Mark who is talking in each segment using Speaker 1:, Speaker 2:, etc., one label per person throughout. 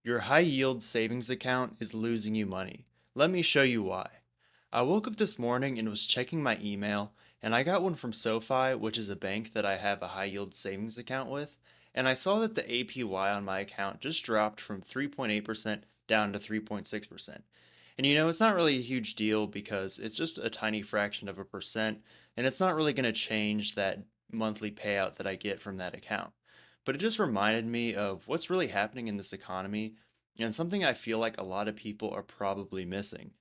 Speaker 1: Your high yield savings account is losing you money. Let me show you why. I woke up this morning and was checking my email, and I got one from SoFi, which is a bank that I have a high yield savings account with, and I saw that the APY on my account just dropped from 3.8% down to 3.6%. And it's not really a huge deal because it's just a tiny fraction of a percent, and it's not really going to change that monthly payout that I get from that account. But it just reminded me of what's really happening in this economy and something I feel like a lot of people are probably missing.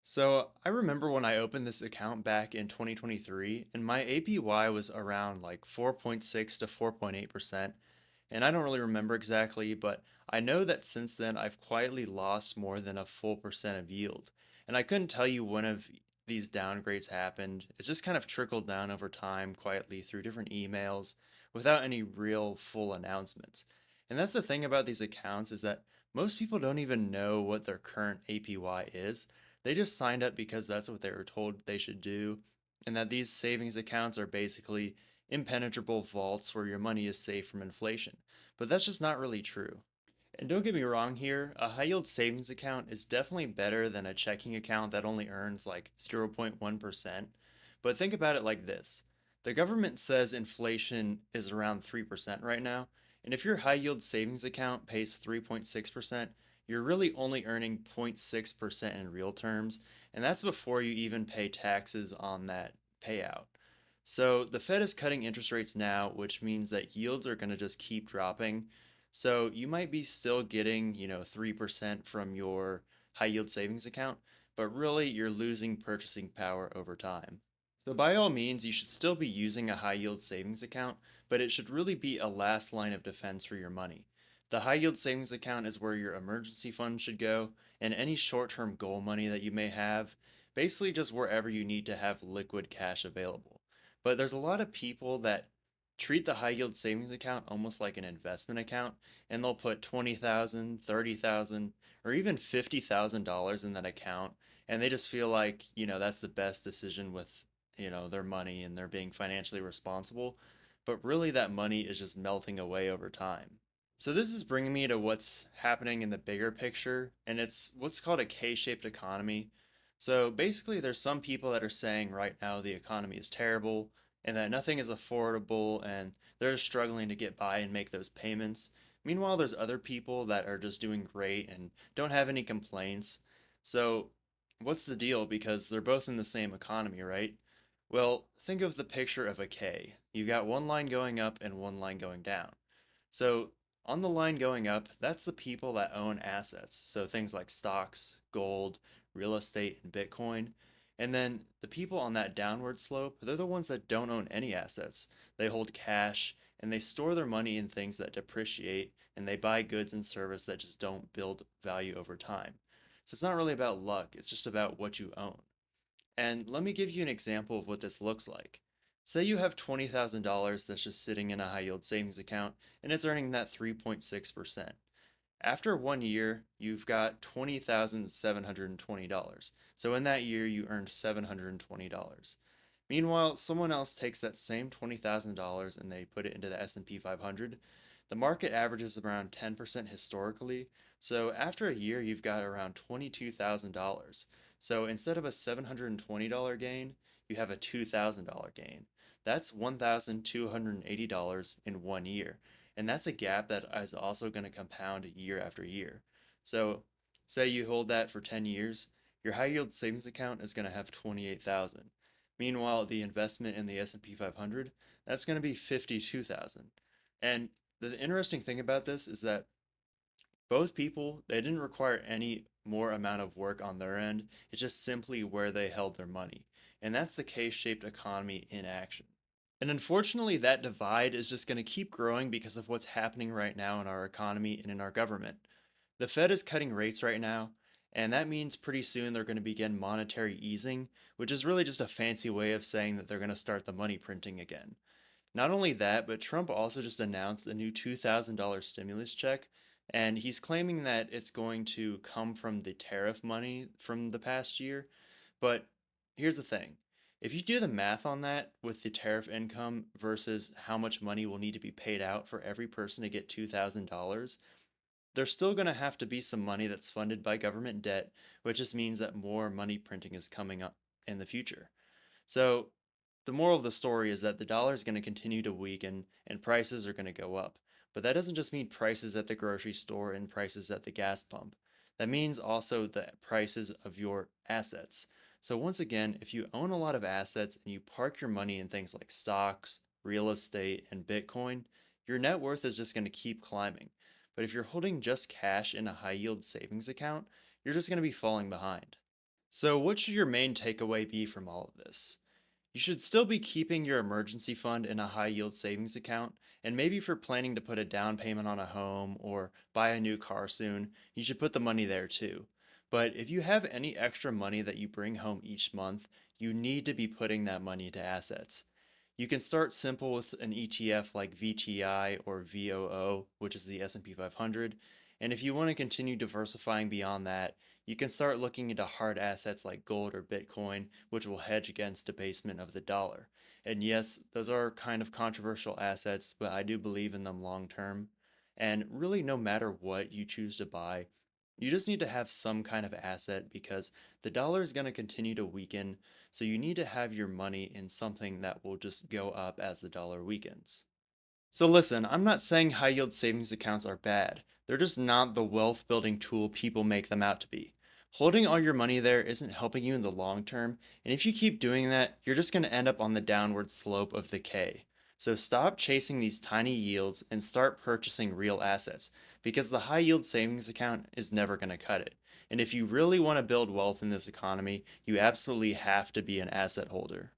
Speaker 1: So I remember when I opened this account back in 2023, and my APY was around like 4.6 to 4.8%. And I don't really remember exactly, but I know that since then I've quietly lost more than a full percent of yield. And I couldn't tell you when of these downgrades happened. It's just kind of trickled down over time quietly through different emails without any real full announcements. And that's the thing about these accounts is that most people don't even know what their current APY is. They just signed up because that's what they were told they should do, and that these savings accounts are basically impenetrable vaults where your money is safe from inflation. But that's just not really true. And don't get me wrong here, a high yield savings account is definitely better than a checking account that only earns like 0.1%. But think about it like this: the government says inflation is around 3% right now, and if your high yield savings account pays 3.6%, you're really only earning 0.6% in real terms, and that's before you even pay taxes on that payout. So the Fed is cutting interest rates now, which means that yields are going to just keep dropping. So you might be still getting, 3% from your high yield savings account, but really you're losing purchasing power over time. So by all means, you should still be using a high yield savings account, but it should really be a last line of defense for your money. The high yield savings account is where your emergency fund should go, and any short term goal money that you may have, basically just wherever you need to have liquid cash available. But there's a lot of people that treat the high yield savings account almost like an investment account, and they'll put 20,000, 30,000, or even $50,000 in that account, and they just feel like, that's the best decision with, their money, and they're being financially responsible. But really that money is just melting away over time. So this is bringing me to what's happening in the bigger picture, and it's what's called a K-shaped economy. So basically, there's some people that are saying right now the economy is terrible and that nothing is affordable and they're just struggling to get by and make those payments. Meanwhile, there's other people that are just doing great and don't have any complaints. So what's the deal? Because they're both in the same economy, right? Well, think of the picture of a K. You've got one line going up and one line going down. So on the line going up, that's the people that own assets. So things like stocks, gold, real estate, and Bitcoin. And then the people on that downward slope, they're the ones that don't own any assets. They hold cash and they store their money in things that depreciate, and they buy goods and service that just don't build value over time. So it's not really about luck, it's just about what you own. And let me give you an example of what this looks like. Say you have $20,000 that's just sitting in a high yield savings account and it's earning that 3.6%. After 1 year, you've got $20,720. So in that year, you earned $720. Meanwhile, someone else takes that same $20,000 and they put it into the S&P 500. The market averages around 10% historically. So after a year, you've got around $22,000. So instead of a $720 gain, you have a $2,000 gain. That's $1,280 in 1 year. And that's a gap that is also going to compound year after year. So say you hold that for 10 years, your high yield savings account is going to have 28,000. Meanwhile, the investment in the S&P 500, that's going to be 52,000. And the interesting thing about this is that both people, they didn't require any more amount of work on their end. It's just simply where they held their money. And that's the K-shaped economy in action. And unfortunately, that divide is just going to keep growing because of what's happening right now in our economy and in our government. The Fed is cutting rates right now, and that means pretty soon they're going to begin monetary easing, which is really just a fancy way of saying that they're going to start the money printing again. Not only that, but Trump also just announced a new $2,000 stimulus check, and he's claiming that it's going to come from the tariff money from the past year. But here's the thing: if you do the math on that with the tariff income versus how much money will need to be paid out for every person to get $2,000, there's still going to have to be some money that's funded by government debt, which just means that more money printing is coming up in the future. So, the moral of the story is that the dollar is going to continue to weaken and prices are going to go up. But that doesn't just mean prices at the grocery store and prices at the gas pump. That means also the prices of your assets. So, once again, if you own a lot of assets and you park your money in things like stocks, real estate, and Bitcoin, your net worth is just going to keep climbing. But if you're holding just cash in a high yield savings account, you're just going to be falling behind. So, what should your main takeaway be from all of this? You should still be keeping your emergency fund in a high yield savings account, and maybe if you're planning to put a down payment on a home or buy a new car soon, you should put the money there too. But if you have any extra money that you bring home each month, you need to be putting that money into assets. You can start simple with an ETF like VTI or VOO, which is the S&P 500, and if you want to continue diversifying beyond that, you can start looking into hard assets like gold or Bitcoin, which will hedge against debasement of the dollar. And yes, those are kind of controversial assets, but I do believe in them long term. And really, no matter what you choose to buy, you just need to have some kind of asset because the dollar is going to continue to weaken. So you need to have your money in something that will just go up as the dollar weakens. So listen, I'm not saying high yield savings accounts are bad. They're just not the wealth building tool people make them out to be. Holding all your money there isn't helping you in the long term, and if you keep doing that, you're just going to end up on the downward slope of decay. So stop chasing these tiny yields and start purchasing real assets, because the high yield savings account is never going to cut it. And if you really want to build wealth in this economy, you absolutely have to be an asset holder.